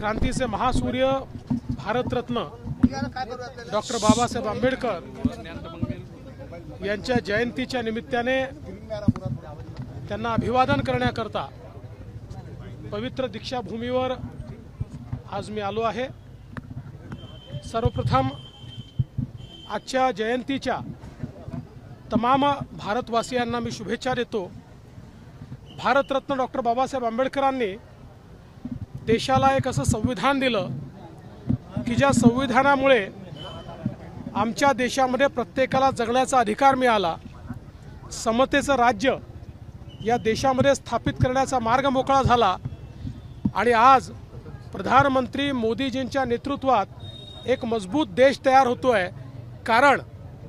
क्रांतीचे महासूर्य भारतरत्न डॉक्टर बाबासाहेब आंबेडकर यांच्या जयंतीच्या निमित्ताने त्यांना अभिवादन करण्याकरता पवित्र दीक्षाभूमीवर आज मी आलो आहे। सर्वप्रथम आजच्या जयंतीच्या तमाम भारतवासियांना मी शुभेच्छा देतो। भारतरत्न डॉक्टर बाबासाहेब आंबेडकरांनी देशाला एक असं संविधान दिलं की ज्या संविधानामुळे आमच्या देशामध्ये प्रत्येकाला जगण्याचा अधिकार मिळाला, समतेचं राज्य या देशामध्ये स्थापित करण्याचा मार्ग मोकळा झाला आणि आज प्रधानमंत्री मोदीजींच्या नेतृत्वात एक मजबूत देश तयार होतोय। कारण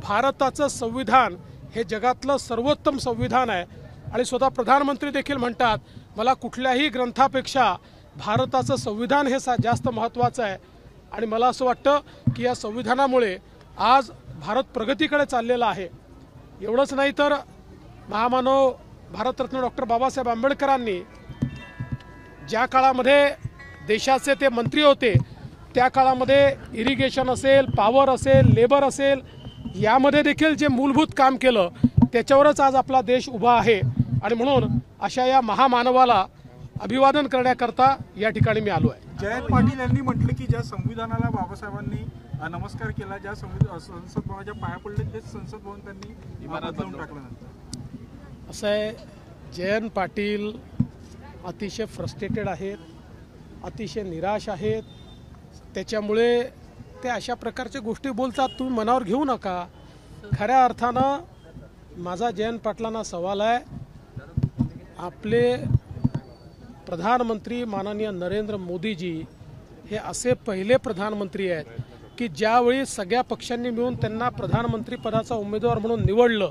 भारताचं संविधान हे जगातलं सर्वोत्तम संविधान आहे आणि स्वतः प्रधानमंत्री देखील म्हणतात, मला कुठल्याही ग्रंथापेक्षा भारताचं संविधान हे जास्त महत्त्वाचं आहे। आणि मला असं वाटतं की या संविधानामुळे आज भारत प्रगतीकडे चाललेला आहे। एवढंच नाही तर महामानव भारतरत्न डॉक्टर बाबासाहेब आंबेडकरांनी ज्या काळामध्ये देशाचे ते मंत्री होते त्या काळामध्ये इरिगेशन असेल, पॉवर असेल, लेबर असेल, यामध्ये देखील जे मूलभूत काम केलं त्याच्यावरच आज आपला देश उभा आहे। आणि म्हणून अशा या महामानवाला अभिवादन करण्याकरता या ठिकाणी मी आलो आहे। जयंत पाटील यांनी म्हटलं की ज्या संविधानाला बाबासाहेबांनी नमस्कार केला, ज्या संसद भवनाच्या पाया पडले तेच संसद भवन त्यांनी इमारत लावून टाकल्यानंतर असं आहे, जयंत पाटील अतिशय फ्रस्ट्रेटेड आहेत, अतिशय निराश आहेत। त्याच्यामुळे ते अशा प्रकारच्या गोष्टी बोलतात, तुम्ही मनावर घेऊ नका। खऱ्या अर्थानं माझा जयंत पाटलांना सवाल आहे, आपले प्रधानमंत्री माननीय नरेंद्र मोदीजी हे असे पहिले प्रधानमंत्री आहेत की ज्यावेळी सगळ्या पक्षांनी मिळून त्यांना प्रधानमंत्री पदाचा उमेदवार म्हणून निवडलं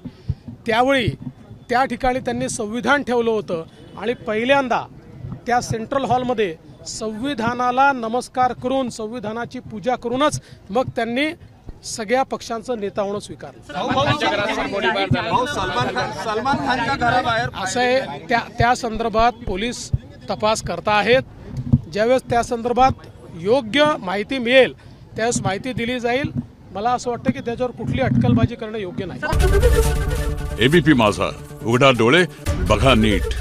त्यावेळी त्या ठिकाणी त्यांनी संविधान ठेवलं होतं आणि पहिल्यांदा त्या सेंट्रल हॉलमध्ये संविधानाला नमस्कार करून संविधानाची पूजा करूनच मग त्यांनी सगळ्या पक्षांचं नेता होणं स्वीकारलं। सलमान खानच्या घराबाहेर असं आहे, त्या संदर्भात पोलीस तपास करता आहेत। ज्यावेळेस त्या संदर्भात योग्य माहिती मिळेल त्यावेळेस माहिती दिली जाईल। मला असं वाटतं की त्याच्यावर कुठली अटकलबाजी करणं योग्य नाही। एबीपी माझा, उघडा डोळे बघा नीट।